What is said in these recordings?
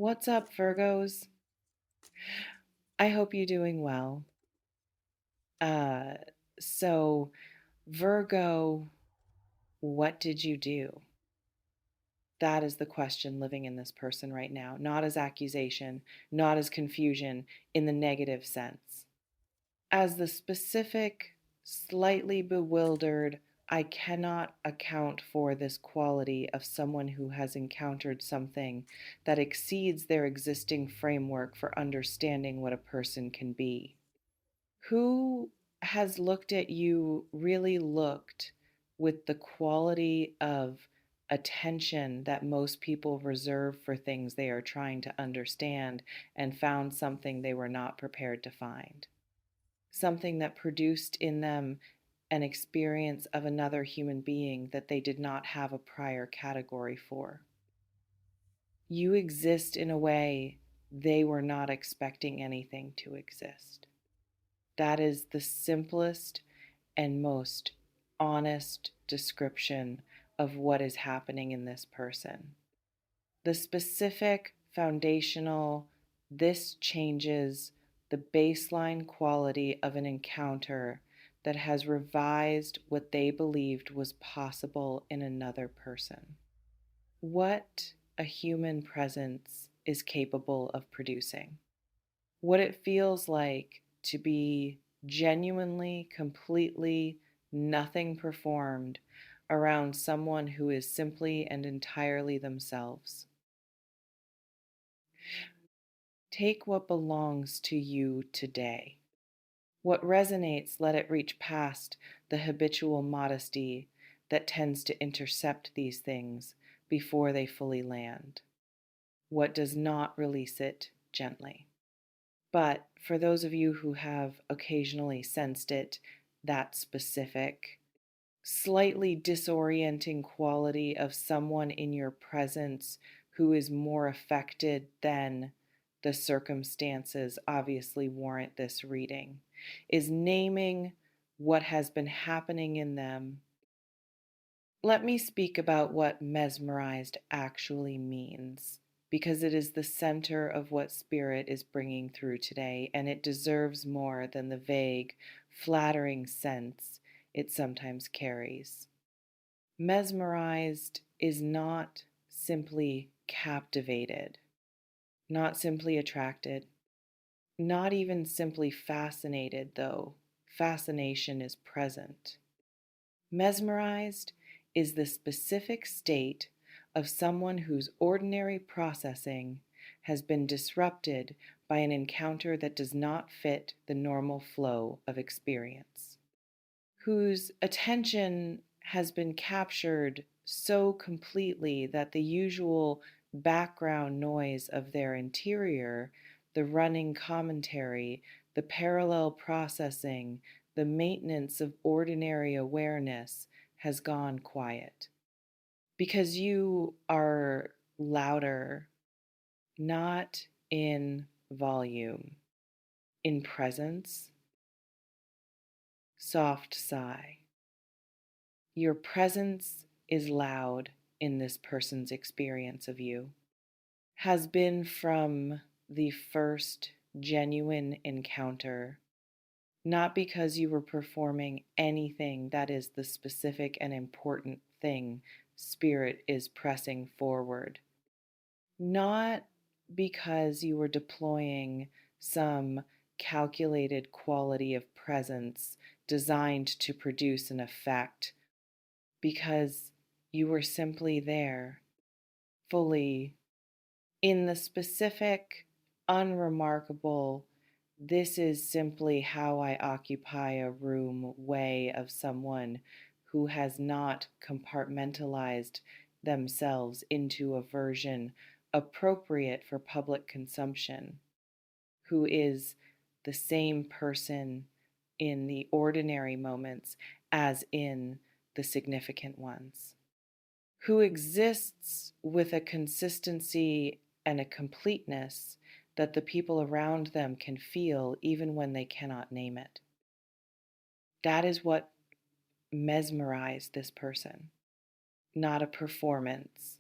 What's up, Virgos? I hope you're doing well. Uh, so, Virgo, what did you do? That is the question living in this person right now, not as accusation, not as confusion in the negative sense. As the specific, slightly bewildered, I cannot account for this quality of someone who has encountered something that exceeds their existing framework for understanding what a person can be. Who has looked at you, really looked with the quality of attention that most people reserve for things they are trying to understand and found something they were not prepared to find? Something that produced in them an experience of another human being that they did not have a prior category for. You exist in a way they were not expecting anything to exist. That is the simplest and most honest description of what is happening in this person. The specific foundational, this changes the baseline quality of an encounter that has revised what they believed was possible in another person. What a human presence is capable of producing. What it feels like to be genuinely, completely nothing performed around someone who is simply and entirely themselves. Take what belongs to you today. What resonates, let it reach past the habitual modesty that tends to intercept these things before they fully land. What does not, release it gently. But for those of you who have occasionally sensed it, that specific, slightly disorienting quality of someone in your presence who is more affected than the circumstances obviously warrant this reading, is naming what has been happening in them. Let me speak about what mesmerized actually means, because it is the center of what Spirit is bringing through today, and it deserves more than the vague, flattering sense it sometimes carries. Mesmerized is not simply captivated, not simply attracted, not even simply fascinated, though fascination is present. Mesmerized is the specific state of someone whose ordinary processing has been disrupted by an encounter that does not fit the normal flow of experience, whose attention has been captured so completely that the usual background noise of their interior, the running commentary, the parallel processing, the maintenance of ordinary awareness has gone quiet. Because you are louder, not in volume, in presence, soft sigh. Your presence is loud in this person's experience of you, has been from the first genuine encounter, not because you were performing anything that is the specific and important thing Spirit is pressing forward, not because you were deploying some calculated quality of presence designed to produce an effect, because you were simply there, fully in the specific, unremarkable, this is simply how I occupy a room way of someone who has not compartmentalized themselves into a version appropriate for public consumption, who is the same person in the ordinary moments as in the significant ones, who exists with a consistency and a completeness that the people around them can feel even when they cannot name it. That is what mesmerized this person, not a performance.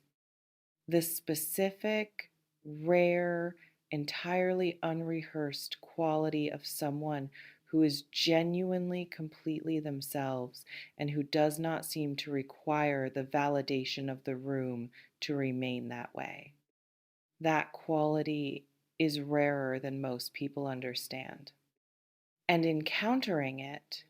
The specific rare, entirely unrehearsed quality of someone who is genuinely completely themselves and who does not seem to require the validation of the room to remain that way. That quality is rarer than most people understand. And encountering it,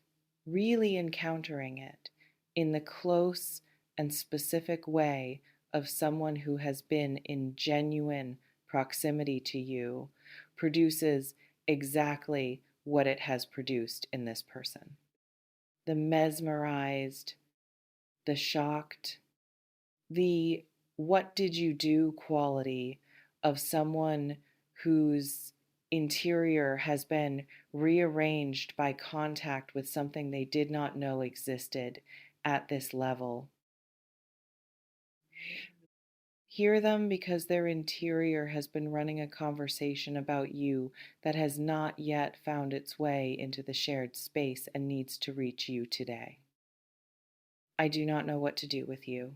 really encountering it, in the close and specific way of someone who has been in genuine proximity to you, produces exactly what it has produced in this person. The mesmerized, the shocked, the what did you do quality of someone whose interior has been rearranged by contact with something they did not know existed at this level. Hear them because their interior has been running a conversation about you that has not yet found its way into the shared space and needs to reach you today. I do not know what to do with you.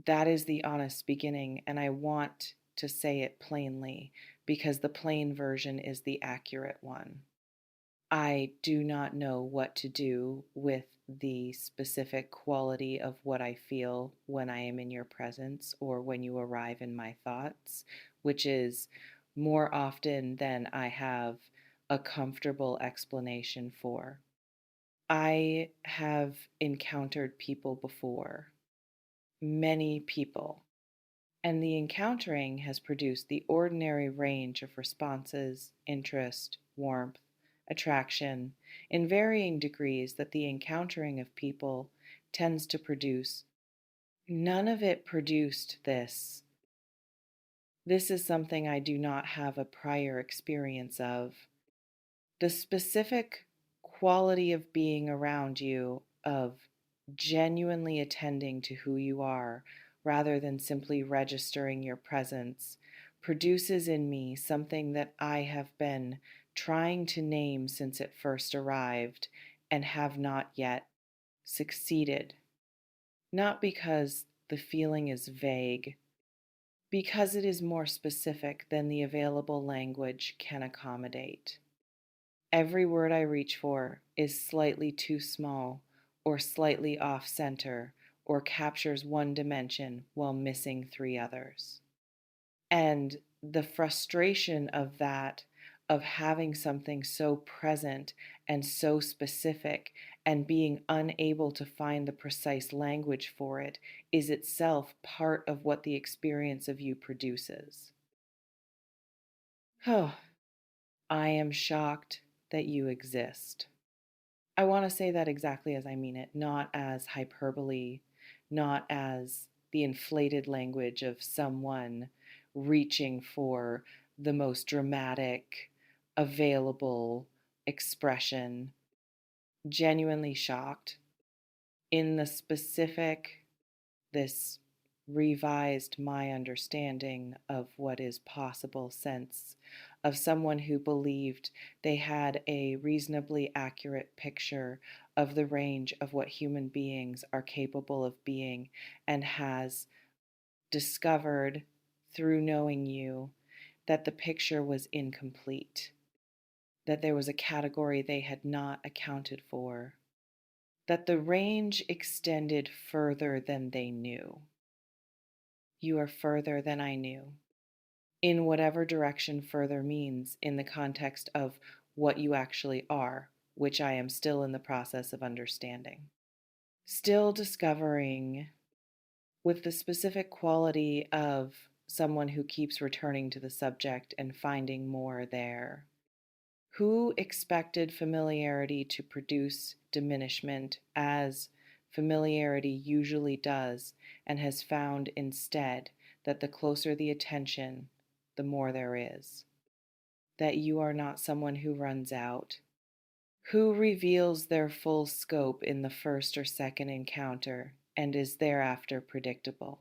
That is the honest beginning, and I want to say it plainly because the plain version is the accurate one. I do not know what to do with the specific quality of what I feel when I am in your presence or when you arrive in my thoughts, which is more often than I have a comfortable explanation for. I have encountered people before, many people, and the encountering has produced the ordinary range of responses, interest, warmth, attraction, in varying degrees that the encountering of people tends to produce. None of it produced this. This is something I do not have a prior experience of. The specific quality of being around you, of genuinely attending to who you are rather than simply registering your presence, produces in me something that I have been trying to name since it first arrived and have not yet succeeded. Not because the feeling is vague, because it is more specific than the available language can accommodate. Every word I reach for is slightly too small, or slightly off center, or captures one dimension while missing three others. And the frustration of that, of having something so present and so specific and being unable to find the precise language for it, is itself part of what the experience of you produces. Oh, I am shocked that you exist. I want to say that exactly as I mean it, not as hyperbole, not as the inflated language of someone reaching for the most dramatic available expression. Genuinely shocked in the specific, this revised my understanding of what is possible sense of someone who believed they had a reasonably accurate picture of the range of what human beings are capable of being and has discovered through knowing you that the picture was incomplete, that there was a category they had not accounted for, that the range extended further than they knew. You are further than I knew, in whatever direction further means in the context of what you actually are, which I am still in the process of understanding. Still discovering with the specific quality of someone who keeps returning to the subject and finding more there. Who expected familiarity to produce diminishment as familiarity usually does, and has found instead that the closer the attention, the more there is? That you are not someone who runs out, who reveals their full scope in the first or second encounter and is thereafter predictable.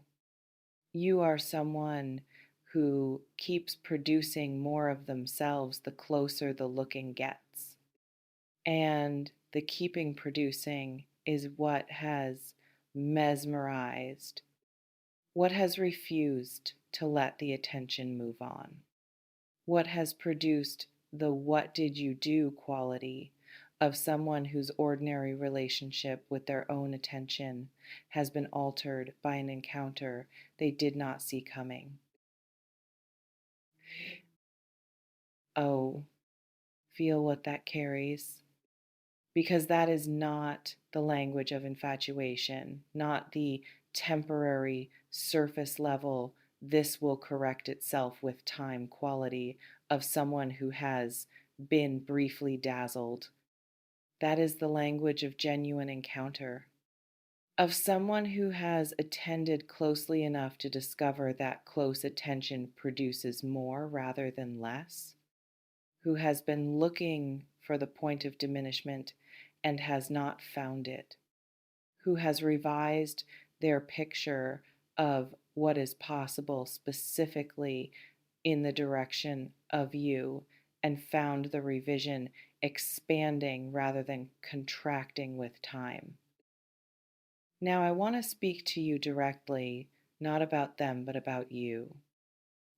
You are someone who keeps producing more of themselves the closer the looking gets. And the keeping producing is what has mesmerized, what has refused to let the attention move on. What has produced the what did you do quality of someone whose ordinary relationship with their own attention has been altered by an encounter they did not see coming. Oh, feel what that carries. Because that is not the language of infatuation, not the temporary surface level, this will correct itself with time quality of someone who has been briefly dazzled. That is the language of genuine encounter, of someone who has attended closely enough to discover that close attention produces more rather than less, who has been looking for the point of diminishment and has not found it, who has revised their picture of what is possible specifically in the direction of you and found the revision expanding rather than contracting with time. Now, I want to speak to you directly, not about them, but about you,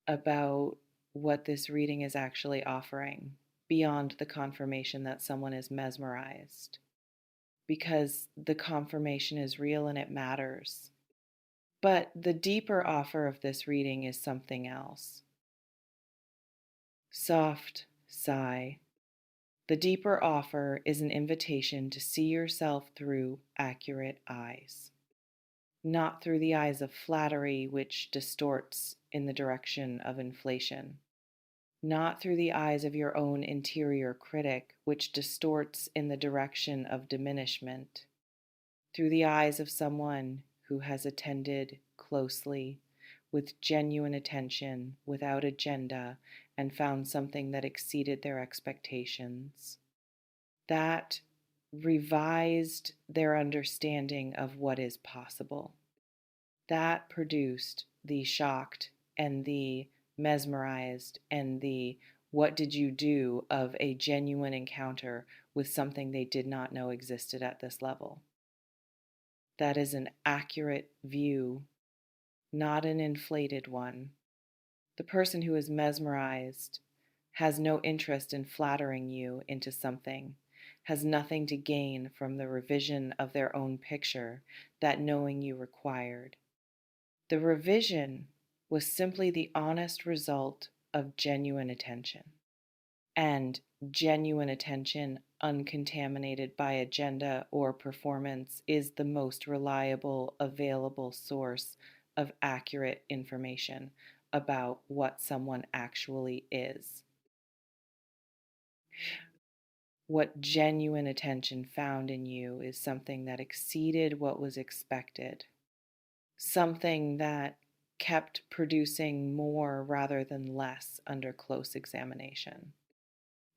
about what this reading is actually offering beyond the confirmation that someone is mesmerized, because the confirmation is real and it matters. But the deeper offer of this reading is something else. Soft sigh. The deeper offer is an invitation to see yourself through accurate eyes, not through the eyes of flattery, which distorts in the direction of inflation, not through the eyes of your own interior critic, which distorts in the direction of diminishment, through the eyes of someone who has attended closely, with genuine attention, without agenda, and found something that exceeded their expectations, that revised their understanding of what is possible. That produced the shocked and the mesmerized and the what did you do of a genuine encounter with something they did not know existed at this level. That is an accurate view, not an inflated one. The person who is mesmerized has no interest in flattering you into something, has nothing to gain from the revision of their own picture that knowing you required. The revision was simply the honest result of genuine attention. And genuine attention, uncontaminated by agenda or performance, is the most reliable available source of accurate information about what someone actually is. What genuine attention found in you is something that exceeded what was expected, something that kept producing more rather than less under close examination,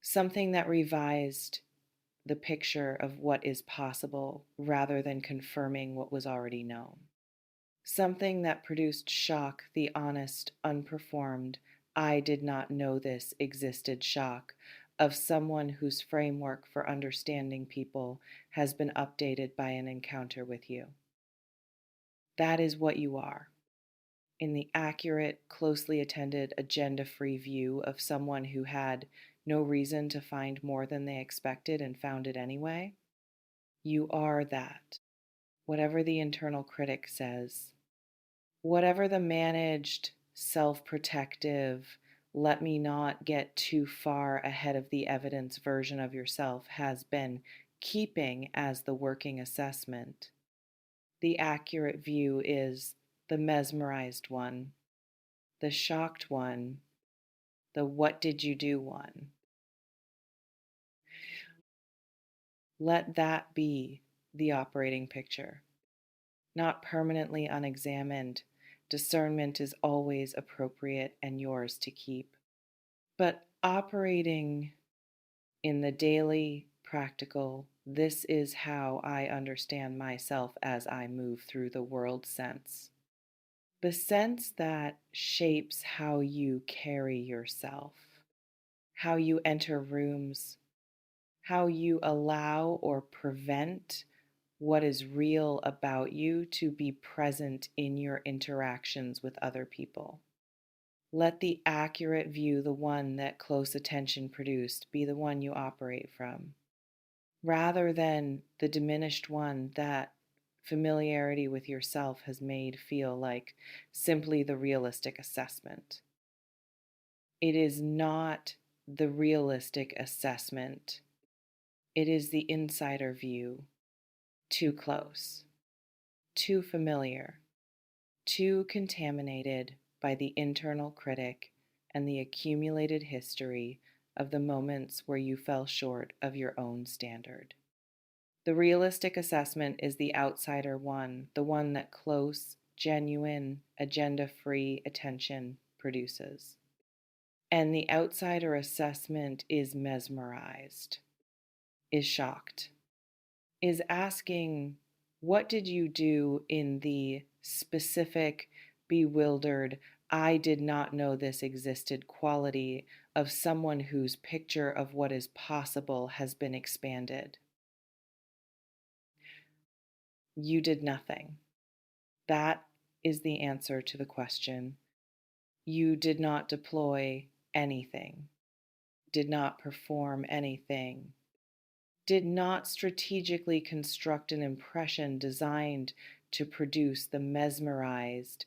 something that revised the picture of what is possible rather than confirming what was already known, something that produced shock, the honest, unperformed, I did not know this existed shock of someone whose framework for understanding people has been updated by an encounter with you. That is what you are. In the accurate, closely attended, agenda free view of someone who had no reason to find more than they expected and found it anyway, you are that. Whatever the internal critic says, whatever the managed, self protective, let me not get too far ahead of the evidence version of yourself has been keeping as the working assessment, the accurate view is the mesmerized one, the shocked one, the what did you do one. Let that be the operating picture. Not permanently unexamined, discernment is always appropriate and yours to keep. But operating in the daily, practical, this is how I understand myself as I move through the world sense. The sense that shapes how you carry yourself, how you enter rooms, how you allow or prevent what is real about you to be present in your interactions with other people. Let the accurate view, the one that close attention produced, be the one you operate from, rather than the diminished one that familiarity with yourself has made feel like simply the realistic assessment. It is not the realistic assessment, it is the insider view, too close, too familiar, too contaminated by the internal critic and the accumulated history of the moments where you fell short of your own standard. The realistic assessment is the outsider one, the one that close, genuine, agenda free attention produces. And the outsider assessment is mesmerized, is shocked, is asking, what did you do in the specific, bewildered, I did not know this existed quality of someone whose picture of what is possible has been expanded? You did nothing. That is the answer to the question. You did not deploy anything, did not perform anything, did not strategically construct an impression designed to produce the mesmerized.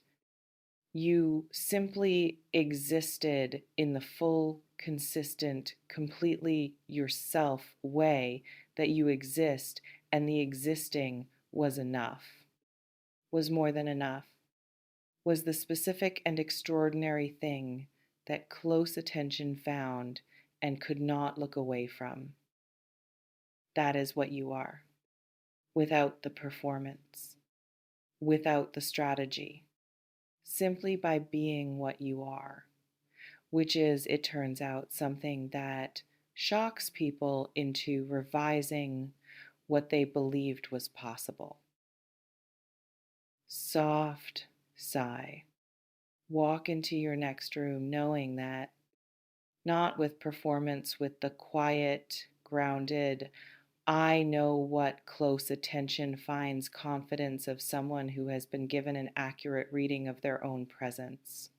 You simply existed in the full, consistent, completely yourself way that you exist, and the existing was enough, was more than enough, was the specific and extraordinary thing that close attention found and could not look away from. That is what you are, without the performance, without the strategy, simply by being what you are, which is, it turns out, something that shocks people into revising what they believed was possible. Soft sigh. Walk into your next room knowing that, not with performance, with the quiet, grounded, I know what close attention finds confidence of someone who has been given an accurate reading of their own presence,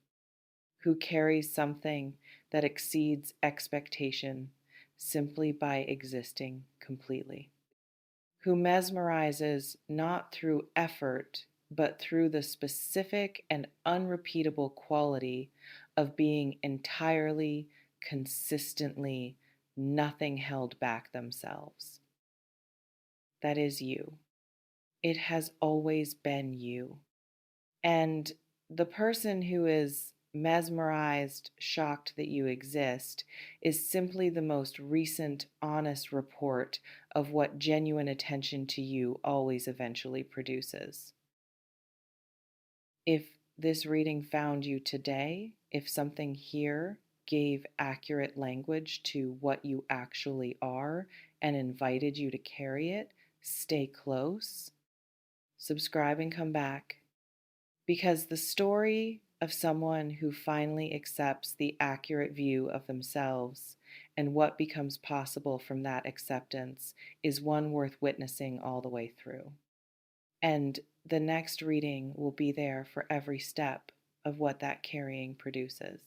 who carries something that exceeds expectation simply by existing completely, who mesmerizes not through effort, but through the specific and unrepeatable quality of being entirely, consistently, nothing held back themselves. That is you. It has always been you. And the person who is mesmerized, shocked that you exist, is simply the most recent, honest report of what genuine attention to you always eventually produces. If this reading found you today, if something here gave accurate language to what you actually are and invited you to carry it, stay close, subscribe, and come back. Because the story of someone who finally accepts the accurate view of themselves and what becomes possible from that acceptance is one worth witnessing all the way through. And the next reading will be there for every step of what that carrying produces.